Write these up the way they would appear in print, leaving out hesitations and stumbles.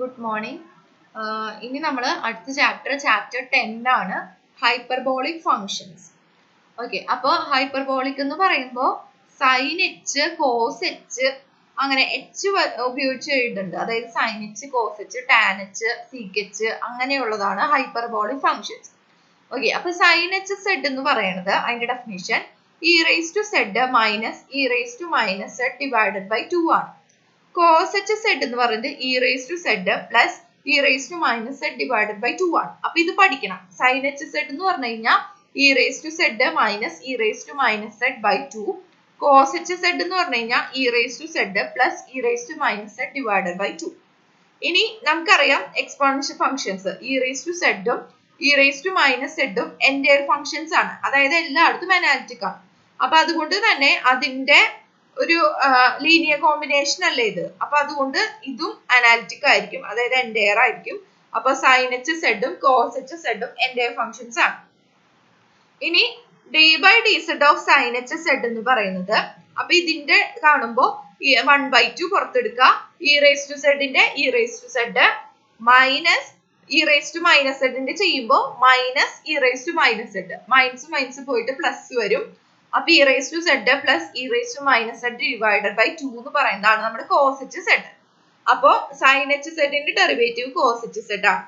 Good morning. ഇനി നമ്മൾ അടുത്ത ചാപ്റ്റർ 10 ആണ് ഹൈപ്പർബോളിക് ഫങ്ഷൻസ്. ഓക്കെ, അപ്പോൾ ഹൈപ്പർബോളിക് എന്ന് പറയുമ്പോൾ സൈൻ എച്ച്, കോസ് എച്ച്, അങ്ങനെ എച്ച് ഉപയോഗിച്ച് എഴുതുന്നുണ്ട്. അതായത് sine H, cos H, tan H, sec H അങ്ങനെയുള്ളതാണ് ഹൈപ്പർബോളിക് ഫങ്ഷൻസ്. ഓക്കെ, അപ്പൊ സൈൻ എച്ച് സെഡ് എന്ന് പറയുന്നത് അതിന്റെ definition e raise to Z minus E raise to minus Z divided by 2 ആണ്. കോസ് എച്ച് സെഡ് എന്ന് പറയുന്നത് E raise to Z plus E raise to minus Z divided by 2 ആണ്. അപ്പൊ ഇത് പഠിക്കണം. സൈൻ എച്ച് സെഡ് എന്ന് പറഞ്ഞു കഴിഞ്ഞാൽ e raise to Z minus E raise to minus Z by 2. Cos H Z എന്ന് പറഞ്ഞു കഴിഞ്ഞാൽ e raise to Z plus E raise to minus Z divided by 2. ഇനി നമുക്കറിയാം exponential functions e raise to സെഡും e raise to minus സെഡും entire functions ആണ്. അതായത് എല്ലായിടത്തും അനാലിറ്റിക് ആണ്. അപ്പൊ അതുകൊണ്ട് തന്നെ അതിന്റെ ഒരു ലീനിയർ കോമ്പിനേഷൻ അല്ലേ ഇത്. അപ്പൊ അതുകൊണ്ട് ഇതും അനാലിറ്റിക് ആയിരിക്കും, അതായത് എൻറ്റയർ ആയിരിക്കും. അപ്പൊ സൈൻ എച്ച് സെഡും കോസ് എച്ച് സെഡും എൻറ്റയർ ഫംഗ്ഷൻസ് ആണ്. ഇനി d by d z of sine H Z എന്ന് പറയുന്നത്, അപ്പൊ ഇതിന്റെ കാണുമ്പോൾ 1/2 പുറത്തെടുക്കുക. ഇ റേസ് ടു സെഡിന്റെ e raise to Z minus E raise to minus സെഡിന്റെ ചെയ്യുമ്പോൾ minus E raise to minus z, minus minus പോയിട്ട് പ്ലസ് വരും. അപ്പൊ e raise to Z plus E raise to minus Z divided by 2 എന്ന് പറയുന്നതാണ് നമ്മുടെ cos H z. അപ്പോ sine h സെഡിന്റെ ഡെറിവേറ്റീവ് കോസ് എച്ച് സെഡ് ആണ്.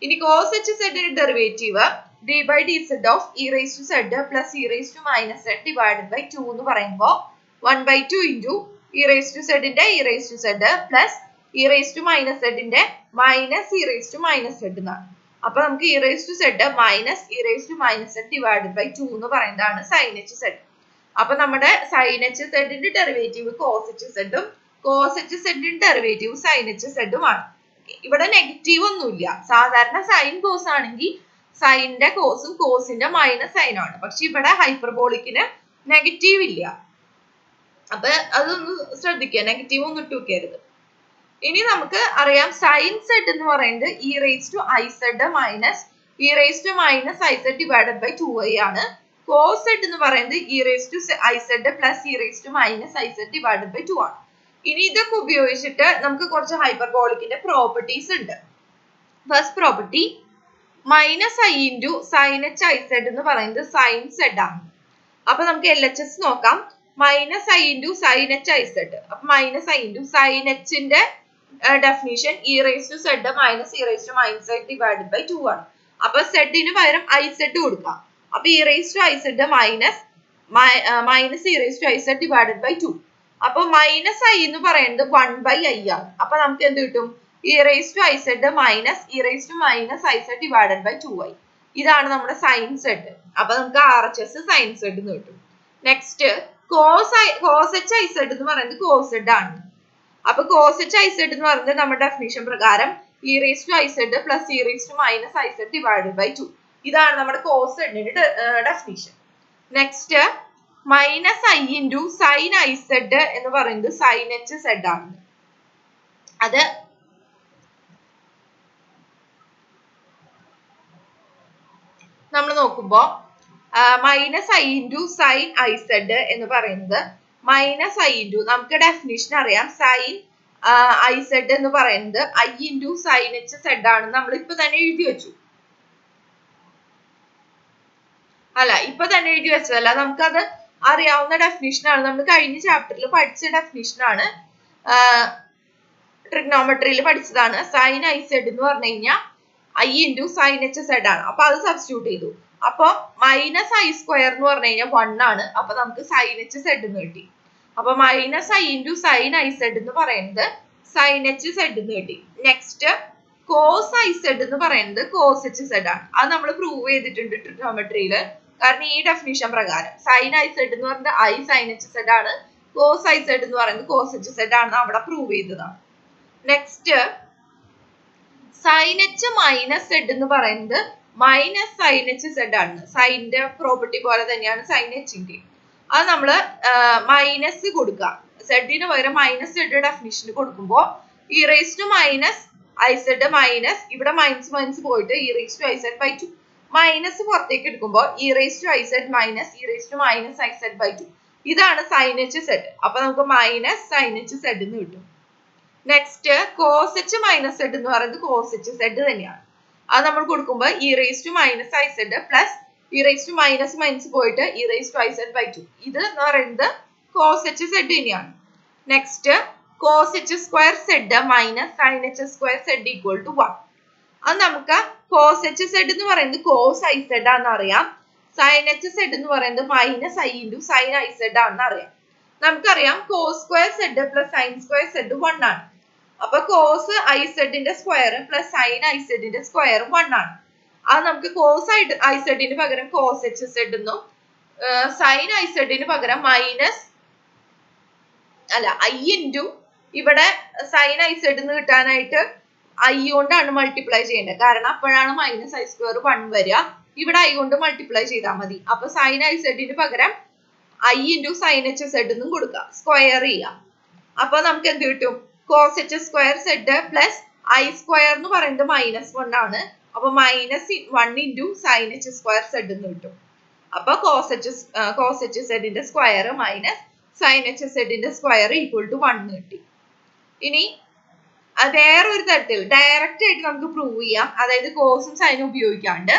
ഇനി കോസ് എച്ച് സെഡിന്റെ derivative d by d z of e raise to Z plus E raise to minus Z divided by 2 എന്ന് പറയുമ്പോൾ 1/2 ഇൻറ്റു ഇ റേസ് ടു സെഡിന്റെ e raise to Z plus E raise to minus സെഡിന്റെ minus E raise to minus z എന്നാണ്. അപ്പൊ നമുക്ക് e raise to Z minus E raise to minus Z divided by 2 എന്ന് പറയുന്നതാണ് sine H z. അപ്പൊ നമ്മുടെ sine h സെഡിന്റെ derivative cos h സെഡും കോസ് എച്ച് സെഡിന്റെ ഡെറിവേറ്റീവ് സൈൻ എച്ച് സെഡും ആണ്. ഇവിടെ നെഗറ്റീവ് ഒന്നുമില്ല. സാധാരണ സൈൻ കോസ് ആണെങ്കിൽ സൈനിന്റെ കോസും കോസിന്റെ മൈനസ് സൈനും ആണ്. പക്ഷെ ഇവിടെ ഹൈപ്പർബോളിക്കിന് നെഗറ്റീവ് ഇല്ല. അപ്പൊ അതൊന്ന് ശ്രദ്ധിക്കുക, നെഗറ്റീവ് ഒന്നും ഇട്ട് വെക്കരുത്. ഇനി നമുക്ക് അറിയാം സൈൻ സെഡ് എന്ന് പറയുന്നത് E raise to I said minus E raise to minus I said divided by 2i ആണ്. കോസ് സെഡ് എന്ന് പറയുന്നത് E raise to I said plus E raise to minus I said divided by 2 ആണ്. ഇനി ഇതൊക്കെ ഉപയോഗിച്ചിട്ട് നമുക്ക് കുറച്ച് ഹൈപ്പർബോളിക്കിന്റെ പ്രോപ്പർട്ടീസ് ഉണ്ട്. First property minus I into sine H I said എന്ന് പറയുന്നത് സൈൻ സെഡ് ആണ്. അപ്പൊ നമുക്ക് എൽ എച്ച് എസ് നോക്കാം. Minus I into sine H I z. അപ്പൊ മൈനസ് ഐ ഇൻറ്റു സൈൻ എച്ചിന്റെ definition e raise to Z minus E raise to minus Z divided by 2 ആണ്. അപ്പൊ സെഡിന് പകരം ഐ സെഡ് കൊടുക്കാം. അപ്പൊ e raise to I said minus E raise to I said divided by 2. അപ്പൊ minus I എന്ന് പറയുന്നത് 1/i ആണ്. അപ്പൊ നമുക്ക് എന്ത് കിട്ടും? E raise to I said minus E raise to minus I said divided by 2i. ഇതാണ് നമ്മുടെ സൈൻ സെഡ്. അപ്പൊ നമുക്ക് R H S sine Z എന്ന് കിട്ടും. Next cos H I said എന്ന് പറയുന്നത് കോസ് സെഡ് ആണ്. അപ്പൊ കോസ് എച്ച് ഐ സെഡ് എന്ന് പറയുന്നത് നമ്മുടെ ഡെഫിനിഷൻ പ്രകാരം e raise to I said plus E raise to minus I said divided by 2. ഇതാണ് നമ്മുടെ കോസ് സെഡിന്റെ definition. Next minus I into sine I said എന്ന് പറയുന്നത് സൈൻ എച്ച് സെഡ് ആണ്. അത് നമ്മൾ നോക്കുമ്പോ minus I into sine I said എന്ന് പറയുന്നത് മൈനസ് ഐ ഇൻറ്റു, നമുക്ക് ഡെഫിനിഷൻ അറിയാം സൈൻ ഐ സെഡ് എന്ന് പറയുന്നത് i into sine H Z ആണ്. നമ്മൾ ഇപ്പൊ തന്നെ എഴുതി വെച്ചു, അല്ല ഇപ്പൊ തന്നെ എഴുതി വെച്ചതല്ല, നമുക്കത് അറിയാവുന്ന ഡെഫിനിഷൻ ആണ്. നമ്മൾ കഴിഞ്ഞ ചാപ്റ്ററിൽ പഠിച്ച ഡെഫിനിഷൻ ആണ്, ട്രിഗ്നോമെട്രിയിൽ പഠിച്ചതാണ്. സൈൻ ഐ സെഡ് എന്ന് പറഞ്ഞു കഴിഞ്ഞാൽ I into sine H Z ആണ്. അപ്പൊ അത് സബ്സ്റ്റിറ്റ്യൂട്ട് ചെയ്തു. അപ്പൊ മൈനസ് ഐ സ്ക്വയർ എന്ന് പറഞ്ഞു കഴിഞ്ഞാൽ 1 ആണ്. അപ്പൊ നമുക്ക് സൈൻ എച്ച് സെഡ് എന്ന് കിട്ടി. അപ്പൊ minus I into sine I said എന്ന് പറയുന്നത് സൈൻ എച്ച് സെഡ് എന്ന് കിട്ടി. നെക്സ്റ്റ് കോസ് ഐ സെഡ് എന്ന് പറയുന്നത് കോസ് എച്ച് സെഡ് ആണ്. അത് നമ്മൾ പ്രൂവ് ചെയ്തിട്ടുണ്ട് ട്രിഗ്നോമെട്രിയില്. കാരണം ഈ ഡെഫിനിഷൻ പ്രകാരം സൈൻ ഐ സെഡ് എന്ന് പറയുന്നത് ഐ സൈൻ എച്ച് സെഡ് ആണ്, കോസ് ഐ സെഡ് എന്ന് പറയുന്നത് കോസ് എച്ച് സെഡ് ആണ്. അവിടെ പ്രൂവ് ചെയ്തതാണ്. Next sine H minus Z എന്ന് പറയുന്നത് മൈനസ് സൈൻ എച്ച് സെഡ് ആണ്. സൈനിന്റെ പ്രോപ്പർട്ടി പോലെ തന്നെയാണ് സൈൻ എച്ചിന്റെ. അത് നമ്മള് മൈനസ് കൊടുക്കുക. സെഡിന് പകരം മൈനസ് സെഡ് ഡെഫിനിഷൻ കൊടുക്കുമ്പോൾ E raise to minus I said minus ഇവിടെ മൈനസ് മൈനസ് പോയിട്ട് E raise to I said by 2. Minus പുറത്തേക്ക് എടുക്കുമ്പോൾ E raise to I said minus E raise to minus I said by 2. ഇതാണ് sign H z. അപ്പൊ നമുക്ക് minus sine H Z എന്ന് കിട്ടും. Next cos h minus Z എന്ന് പറയുന്നത് cos H z തന്നെയാണ്. അത് നമ്മൾ കൊടുക്കുമ്പോൾ E raise to minus I said plus E raise to minus minus പോയിട്ട് E raise to I said by 2. ഇത് എന്ന് പറയുന്നത് കോസ് എച്ച് സെഡ് തന്നെയാണ്. Next cos h square z minus sine H square z equal to 1. അത് നമുക്ക് cos H Z എന്ന് പറയുന്നത് cos I z ആണെന്ന് അറിയാം. സൈൻ എച്ച് സെഡ് എന്ന് പറയുന്നത് minus I into sine I z ആണെന്ന് അറിയാം. നമുക്കറിയാം cos square z plus sine square z 1 ആണ്. അപ്പൊ കോസ് ഐ സെഡിന്റെ സ്ക്വയർ പ്ലസ് സൈൻ ഐ സെഡിന്റെ സ്ക്വയർ 1 ആണ്. അത് നമുക്ക് കോസ് ഐ സെഡിന് പകരം കോസ് എച്ച് സെഡ് എന്നും സൈൻ ഐ സെഡിന് പകരം മൈനസ് ഐ ഇൻറ്റു ഇവിടെ സൈൻ ഐ സെഡ് എന്ന് കിട്ടാനായിട്ട് ഐ കൊണ്ടാണ് മൾട്ടിപ്ലൈ ചെയ്യേണ്ടത്. കാരണം അപ്പോഴാണ് മൈനസ് ഐ സ്ക്വയർ 1 വരിക. ഇവിടെ ഐ കൊണ്ട് മൾട്ടിപ്ലൈ ചെയ്താൽ മതി. അപ്പൊ സൈൻ ഐ സെഡിന് പകരം i into sine H z എന്നും കൊടുക്കുക, സ്ക്വയർ ചെയ്യുക. അപ്പൊ നമുക്ക് എന്ത് കിട്ടും? Cos h square z plus i square എന്ന് പറയുന്നത് -1 ആണ്. അപ്പൊ -1 into sine H square z എന്ന് കിട്ടും. അപ്പൊ കോസ് എച്ച് സെഡിന്റെ സ്ക്വയർ മൈനസ് സൈൻ എച്ച് സെഡിന്റെ സ്ക്വയർ ഈക്വൽ ടു 1 കിട്ടി. ഇനി വേറൊരു തരത്തിൽ ഡയറക്റ്റ് ആയിട്ട് നമുക്ക് പ്രൂവ് ചെയ്യാം, അതായത് കോസും സൈനും ഉപയോഗിക്കാണ്ട്.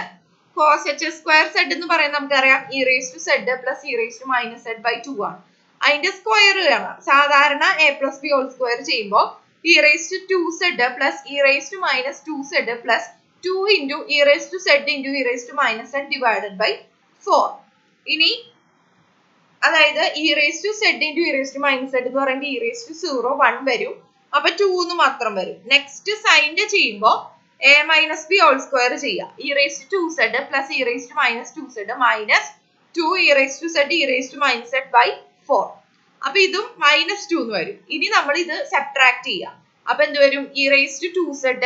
കോസ് എച്ച് സ്ക്വയർ സെഡ് എന്ന് പറയുന്നത് നമുക്കറിയാം e raise to Z plus E raise to minus Z by 2 ആണ്. അതിന്റെ സ്ക്വയർ കാണാം. സാധാരണ a plus b whole square ചെയ്യുമ്പോൾ e raise to 2z plus E raise to minus 2z plus 2 into e raise to z into e raise to minus Z divided by 4. ഇനി അതായത് e raise to z into e raise to minus Z എന്ന് പറയുമ്പോൾ E raise to 0 1 വരും. അപ്പൊ 2 എന്ന് മാത്രം വരും. Next സൈൻ്റെ ചെയ്യുമ്പോൾ a minus b whole square ചെയ്യാം. E raise to 2z plus E raise to minus 2z minus 2 e raise to z e raise to minus Z by 4. അപ്പൊ ഇതും -2 എന്ന് വരും. ഇനി നമ്മൾ ഇത് സബ്ട്രാക്ട് ചെയ്യാം. അപ്പൊ എന്ത് വരും? E raise to 2z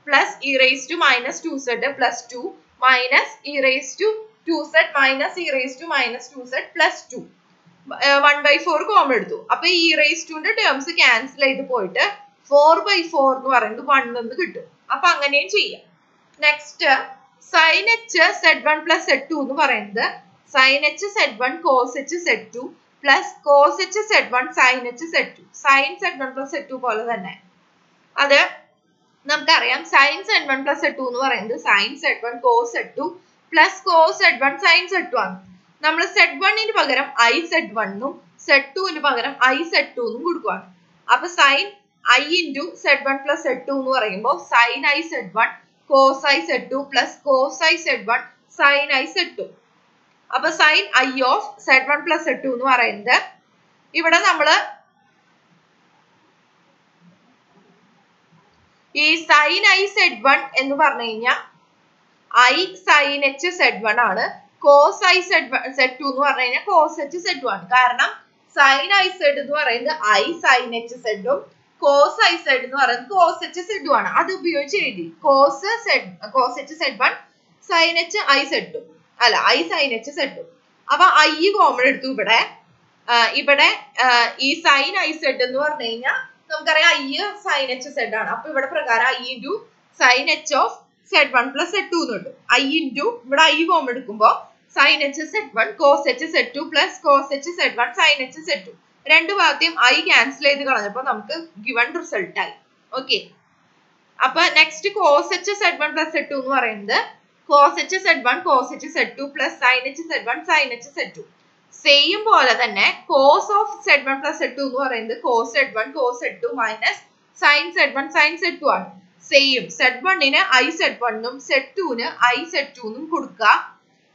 plus E raise to minus 2z plus 2 minus E raise to 2z minus E raise to minus 2z plus 2 1/4 common എടുത്തു. അപ്പൊ ഈ റേസ് ടുന്റെ ടേംസ് ക്യാൻസൽ ചെയ്ത് പോയിട്ട് 4/4 എന്ന് പറയുന്നത് 1 എന്ന് കിട്ടും. അപ്പൊ അങ്ങനെയും ചെയ്യാം. Next sine H z1 plus z2 എന്ന് പറയുന്നത് sine H z1 cos H z2 plus cos H z1 sine H z2. Sine z1 plus z2 പോലെ തന്നെ അത് നമുക്കറിയാം. സൈൻ z1 പ്ലസ് z2 എന്ന് പറയുന്നത് sine z1 cos z2 plus cos z1 sine z2 ആണ്. നമ്മൾ z1ന് പകരം ഐ z1 ഉം z2ന് പകരം ഐ z2 എന്നും കൊടുക്കുകയാണ്. അപ്പൊ sine I into z1 plus z2 എന്ന് പറയുമ്പോൾ sine I z1 cos I z2 plus cos I z1 sine I z2. അപ്പൊ sine I of z1 plus z2 എന്ന് പറയുന്നത് ഇവിടെ നമ്മള് ഈ സൈൻ ഐ z1 എന്ന് പറഞ്ഞു കഴിഞ്ഞാൽ ഐ സൈൻ എച്ച് z1 ആണ്. കോസ് ഐ z2 എന്ന് പറഞ്ഞു കഴിഞ്ഞാൽ കോസ് എച്ച് z2 ആണ്. കാരണം സൈൻ ഐ z എന്ന് പറയുന്നത് ഐ സൈൻ എച്ച് z ഉം കോസ് ഐ z എന്ന് പറയുന്നത് കോസ് എച്ച് z ആണ്. അത് ഉപയോഗിച്ച് എഴുതി cos H z1 sine H I z2 അല്ല ഐ സൈൻ എച്ച് z2. അപ്പൊ ഐ കോമൺ എടുത്തു. ഇവിടെ ഈ സൈൻ ഐ z എന്ന് പറഞ്ഞു കഴിഞ്ഞാൽ നമുക്കറിയാം ഐ സൈൻ എച്ച് z ആണ്. അപ്പൊ ഇവിടെ പ്രകാരം I into sine H of z1 plus z2 എന്ന് കിട്ടും. ഐ ഇൻറ്റു ഇവിടെ ഐ കോമൺ എടുക്കുമ്പോൾ sine H z1 cos H z2 plus cos H z1 sine H z2. രണ്ട് ഭാഗത്തെയും ഐ ക്യാൻസൽ ചെയ്ത് കളഞ്ഞപ്പോൾ നമുക്ക് ഗിവൺ റിസൾട്ട് ആയി. ഓക്കെ. അപ്പൊ next cos H z1 plus z2 എന്ന് പറയുന്നത് cos H z1 cos H z2 plus sine H z1 sine H z2. Same പോലെ തന്നെ cos of z1 plus z2 എന്ന് പറയുന്നത് cos z1 cos z2 minus sine z1 sine z2 ആണ്. Same z1ന് I z1 ഉം z2ന് I z2 എന്നും കൊടുക്കുക.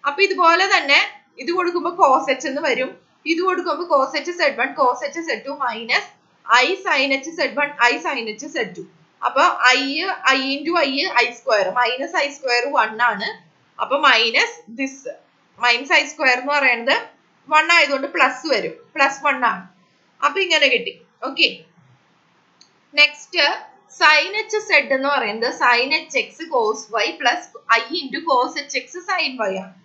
അപ്പൊ ഇതുപോലെ തന്നെ ഇത് കൊടുക്കുമ്പോൾ കോസ് എച്ച് എന്ന് വരും. ഇത് കൊടുക്കുമ്പോൾ cos H z1 cos H z2 minus I sine H z1 I sine H z2. അപ്പൊ I into I square minus I square 1 ആണ്. അപ്പൊ minus this minus I square എന്ന് പറയുന്നത് 1 ആയതുകൊണ്ട് പ്ലസ് വരും, പ്ലസ് 1 ആണ്. അപ്പൊ ഇങ്ങനെ കിട്ടി. Okay. Next sine H Z എന്ന് പറയുന്നത് sine H X cos Y plus I into cos H X sine Y ആണ്.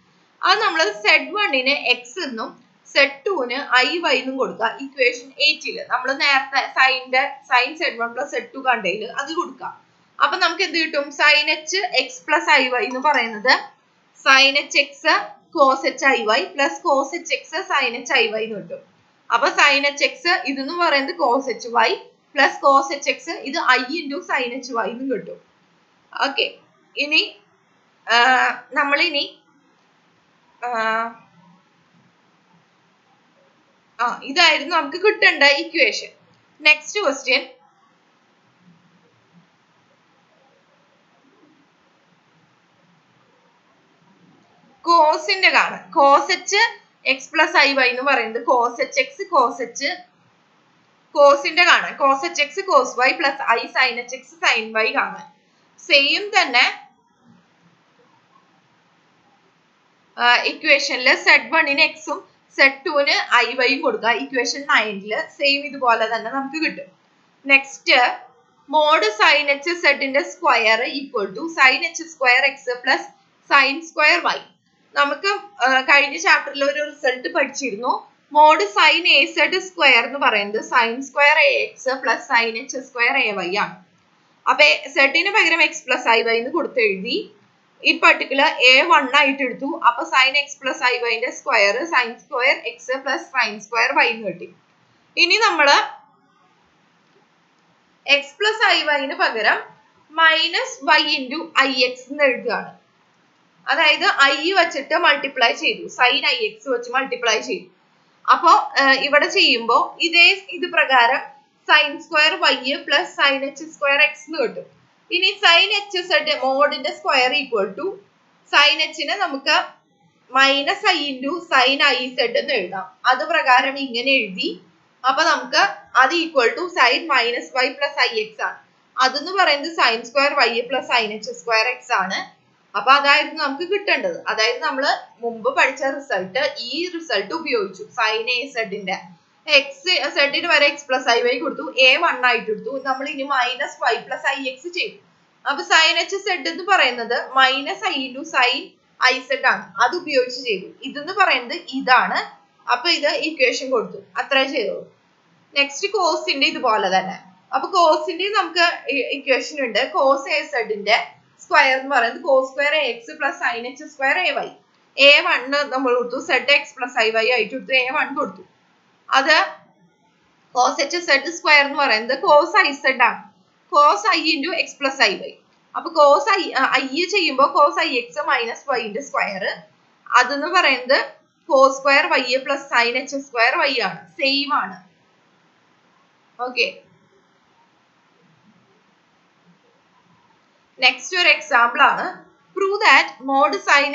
അത് നമ്മൾ z1ന് എക്സ് എന്നും z2ന് ഐ വൈ എന്നും കൊടുക്കുക. ഇക്വേഷൻ 8 നമ്മൾ നേരത്തെ സൈൻ z1 പ്ലസ് z2 കണ്ടതിൽ അത് കൊടുക്കുക. അപ്പൊ നമുക്ക് എന്ത് കിട്ടും? Sine H x plus I y എന്ന് പറയുന്നത് sine H X cos H i y plus cos H X sine H i y എന്ന് കിട്ടും. അപ്പൊ സൈൻ എച്ച് എക്സ് ഇതെന്ന് പറയുന്നത് cos h y plus cos H x, ഇത് i into sine h y എന്നും കിട്ടും. ഓക്കെ, ഇനി നമ്മളിനി ഇതായിരുന്നു നമുക്ക് കിട്ടേണ്ട ഇക്വേഷൻ. നെക്സ്റ്റ് ക്വസ്റ്റ്യൻ, കോസിന്റെ കാണാം. Cos H x plus I y എന്ന് പറയുന്നത് cos H X cos h കോസിന്റെ കാണാൻ, cos H X cos Y plus i sine H X sine y കാണാൻ. സെയിം തന്നെ ഇക്വേഷനിൽ Z1 എക്സും Z2 ഐ വൈയും കൊടുക്കുക. ഇക്വേഷൻ 9 സെയിം ഇതുപോലെ തന്നെ നമുക്ക് കിട്ടും. നെക്സ്റ്റ്, മോഡ് സൈൻ എച്ച് സെഡിന്റെ square equal to sine H square x plus sine square y. നമുക്ക് കഴിഞ്ഞ ചാപ്റ്ററിൽ ഒരു റിസൾട്ട് പഠിച്ചിരുന്നു. Mod sine a z square എന്ന് പറയുന്നത് sine square A X plus sine H square A y ആണ്. അപ്പൊ സെഡിന് പകരം എക്സ് പ്ലസ് ഐ വൈ എന്ന് കൊടുത്ത് എഴുതി. ഈ പർട്ടിക്കുലർ A1 ആയിട്ട് എടുത്തു. അപ്പൊ സൈൻ എക്സ് പ്ലസ് ഐ വൈന്റെ square sine square x plus sine square y എന്ന് കിട്ടി. ഇനി നമ്മള് എക്സ് പ്ലസ് ഐ വൈന് പകരം minus y into i x എന്ന് എഴുതുകയാണ്. അതായത് ഐ വെച്ചിട്ട് മൾട്ടിപ്ലൈ ചെയ്തു, സൈൻ ഐ എക്സ് വെച്ച് മൾട്ടിപ്ലൈ ചെയ്തു. അപ്പോ ഇവിടെ ചെയ്യുമ്പോൾ ഇത് പ്രകാരം sine square Y plus sine H square x എന്ന് കിട്ടും. ഇനി സൈൻ എച്ച് സെഡ് മോഡിന്റെ സ്ക്വയർ ഈക്വൽ ടു സൈൻ എച്ചിന് നമുക്ക് minus I into sine I said എന്ന് എഴുതാം. അത് പ്രകാരം ഇങ്ങനെ എഴുതി. അപ്പൊ നമുക്ക് അത് equal to sine minus Y plus I X ആണ്. അതെന്ന് പറയുന്നത് sine square Y plus sine H square X ആണ്. അപ്പൊ അതായിരുന്നു നമുക്ക് കിട്ടേണ്ടത്. അതായത് നമ്മൾ മുമ്പ് പഠിച്ച റിസൾട്ട്, ഈ റിസൾട്ട് ഉപയോഗിച്ചു. സൈൻ എ സെഡിന്റെ എക്സ് സെഡിന് വരെ എക്സ് പ്ലസ് ഐ വൈ കൊടുത്തു, A1 ആയിട്ട് എടുത്തു. നമ്മൾ ഇനി minus Y plus I X ചെയ്തു. അപ്പൊ സൈൻ എച്ച് സെഡ് എന്ന് പറയുന്നത് minus I into sine I said ആണ്. അത് ഉപയോഗിച്ച് ചെയ്തു. ഇതെന്ന് പറയുന്നത് ഇതാണ്. അപ്പൊ ഇത് ഇക്വേഷൻ കൊടുത്തു, അത്രേ ചെയ്തോളൂ. നെക്സ്റ്റ് കോസിന്റെ ഇതുപോലെ തന്നെ. അപ്പൊ കോസിന്റെ നമുക്ക് ഇക്വേഷൻ ഉണ്ട്. കോസ് എ സെഡിന്റെ സ്ക്വയർ എന്ന് പറയുന്നത് cos square A X plus sine H square A Y. A1 നമ്മൾ കൊടുത്തു, Z X plus I Y ആയിട്ട് കൊടുത്തു, A1 കൊടുത്തു. അത് കോസ് എച്ച് സെഡ് സ്ക്വയർ എന്ന് പറയുന്നത് കോസ് ഐ സെഡ് ആണ്. Cos i into x plus I y. അപ്പൊ കോസ് ഐ ചെയ്യുമ്പോൾ കോസ് ഐ എക്സ് മൈനസ് വൈന്റെ സ്ക്വയർ, അതെന്ന് പറയുന്നത് cos square Y plus sine H square y ആണ്. സെയിം ആണ്. ഓക്കെ, നെക്സ്റ്റ് ഒരു എക്സാമ്പിൾ ആണ്. Prove that mod sine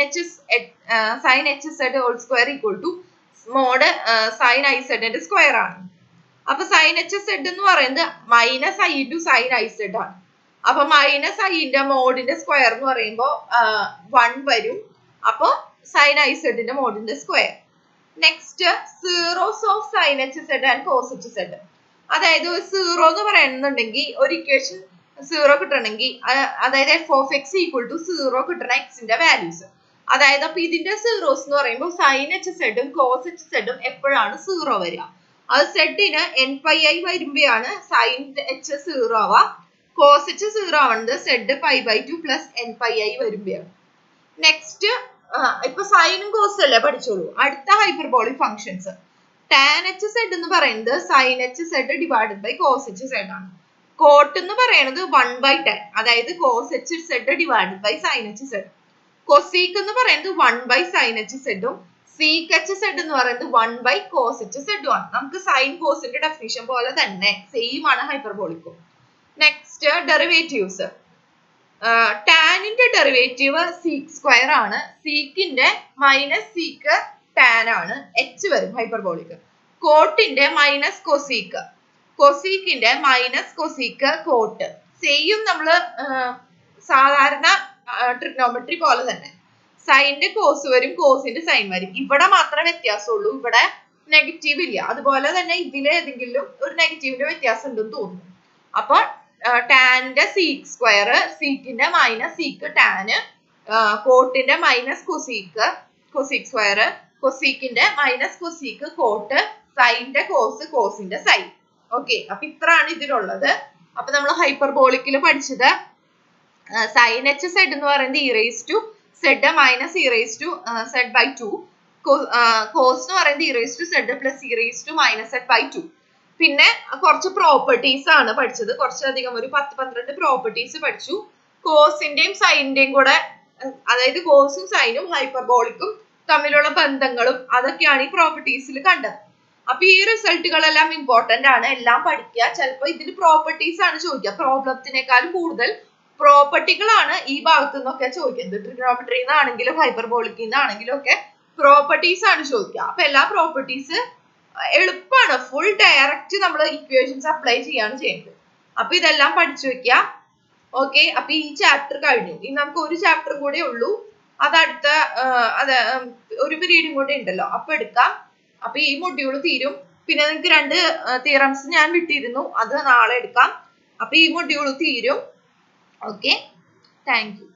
H z whole square equal to mod sine i സെഡിന്റെ square ആണ്. അപ്പൊ സൈൻ എച്ച് സെഡ് എന്ന് പറയുന്നത് minus I into sine I said ആണ്. അപ്പൊ മൈനസ് ഐന്റെ മോഡിന്റെ സ്ക്വയർ എന്ന് പറയുമ്പോൾ 1 വരും. അപ്പൊ സൈൻ ഐ സെഡിന്റെ മോഡിന്റെ square. Next, zeros of sine H z and cos H z. അതായത് സീറോ എന്ന് പറയുന്നുണ്ടെങ്കിൽ ഒരു ഇക്വേഷൻ സീറോ കിട്ടണമെങ്കിൽ, അതായത് f of x equal to zero കിട്ടണ എക്സിന്റെ വാല്യൂസ്. അതായത് അപ്പൊ ഇതിന്റെ സീറോസ് എന്ന് പറയുമ്പോൾ സൈൻ എച്ച് സെഡും കോസ് എച്ച് സെഡും എപ്പോഴാണ് സീറോ വരിക? അത് സെഡിന് എൻ പൈ ഐ വരുമ്പോഴാണ് സൈൻ എച്ച് സീറോ ആവാ. കോസ് എച്ച് സീറോ ആവുന്നത് z pi by 2 plus n pi i വരുമ്പോഴാണ്. നെക്സ്റ്റ്, ഇപ്പൊ സൈനും കോസും അല്ലേ പഠിച്ചോളൂ. അടുത്ത hyperbolic functions. Tan h Z എന്ന് പറയുന്നത് sine H z divided by cos H Z ആണ്. കോട്ട് എന്ന് പറയുന്നത് 1/10, അതായത് cos H z divided by sine H z. Cosec എന്ന് പറയുന്നത് 1 സൈൻ എച്ച് സെഡും സീക്ക് എച്ച് സെഡ് എന്ന് പറയുന്നത് 1 കോസ് എച്ച് സെഡും ആണ്. നമുക്ക് സൈൻ കോസിന്റെ ഡെഫിനിഷൻ പോലെ തന്നെ സെയിം ആണ് ഹൈപ്പർബോളിക്കും. Next, derivatives. ടാനിന്റെ ഡെറിവേറ്റീവ് സീക്ക് സ്ക്വയർ ആണ്. സീക്കിന്റെ മൈനസ് സീക്ക് ടാൻ ആണ്, എച്ച് വരും ഹൈപ്പർബോളിക്. കോട്ടിന്റെ മൈനസ് കൊസീക്ക്, കൊസീക്കിന്റെ മൈനസ് കൊസീക്ക് കോട്ട്. സെയിം നമ്മള് സാധാരണ ട്രിഗ്നോമെട്രി പോലെ തന്നെ സൈനിന്റെ കോസ് വരും, കോസിന്റെ സൈൻ വരും. ഇവിടെ മാത്രമേ വ്യത്യാസമുള്ളൂ, ഇവിടെ നെഗറ്റീവ് ഇല്ല. അതുപോലെ തന്നെ ഇതിലെ ഏതെങ്കിലും ഒരു നെഗറ്റീവിന്റെ വ്യത്യാസം ഉണ്ടെന്ന് തോന്നുന്നു. അപ്പൊ ടാനിന്റെ സീക്ക് സ്ക്വയർ, സീക്കിന്റെ മൈനസ് സീക്ക് ടാന്, കോട്ടിന്റെ മൈനസ് കൊസീക്ക് കൊസീക്ക് സ്ക്വയർ, കൊസീക്കിന്റെ മൈനസ് കൊസീക്ക് കോട്ട്, സൈനിന്റെ കോസ്, കോസിന്റെ സൈൻ. ഓക്കെ, അപ്പൊ ഇത്രയാണ് ഇതിലുള്ളത്. അപ്പൊ നമ്മൾ ഹൈപ്പർബോളിക്കിൽ പഠിച്ചത് സൈൻ എച്ച് സെഡ് എന്ന് പറയുന്നത് E raise to Z minus E raise to Z by 2, cos എന്ന് പറയുന്നത് E raise to Z plus E raise to minus Z by 2. പിന്നെ കുറച്ച് പ്രോപ്പർട്ടീസ് ആണ് പഠിച്ചത്, കുറച്ചധികം ഒരു 10-12 പ്രോപ്പർട്ടീസ് പഠിച്ചു. കോസിന്റെയും സൈനിന്റെയും കൂടെ, അതായത് കോസും സൈനും ഹൈപ്പർബോളിക്കും തമ്മിലുള്ള ബന്ധങ്ങളും അതൊക്കെയാണ് ഈ പ്രോപ്പർട്ടീസിൽ കണ്ടത്. അപ്പൊ ഈ റിസൾട്ടുകളെല്ലാം ഇമ്പോർട്ടന്റ് ആണ്, എല്ലാം പഠിക്കുക. ചിലപ്പോൾ ഇതിൽ പ്രോപ്പർട്ടീസ് ആണ് ചോദിക്കുക, പ്രോബ്ലത്തിനേക്കാളും കൂടുതൽ പ്രോപ്പർട്ടികളാണ് ഈ ഭാഗത്തു നിന്നൊക്കെ ചോദിക്കുന്നത്. ട്രിഗണോമെട്രിയിൽ നിന്നാണെങ്കിലും ഹൈപ്പർബോളിക്കിൽ നിന്നാണെങ്കിലും ഒക്കെ പ്രോപ്പർട്ടീസ് ആണ് ചോദിക്കുക. അപ്പൊ എല്ലാ പ്രോപ്പർട്ടീസ് എളുപ്പമാണ്, ഫുൾ ഡയറക്റ്റ് നമ്മൾ ഇക്വേഷൻസ് അപ്ലൈ ചെയ്യാണ് ചെയ്യുന്നത്. അപ്പൊ ഇതെല്ലാം പഠിച്ചു വെക്കുക. ഓക്കെ, അപ്പൊ ഈ ചാപ്റ്റർ കഴിഞ്ഞു. ഇനി നമുക്ക് ഒരു ചാപ്റ്റർ കൂടെ ഉള്ളൂ, അത് അടുത്ത ഒരു പീരീഡും കൂടെ ഉണ്ടല്ലോ, അപ്പൊ എടുക്കാം. അപ്പൊ ഈ മൊഡ്യൂൾ തീരും. പിന്നെ നിങ്ങൾക്ക് 2 തിയറംസ് ഞാൻ വിട്ടിരുന്നു, അത് നാളെ എടുക്കാം. അപ്പൊ ഈ മൊഡ്യൂൾ തീരും. Okay, thank you.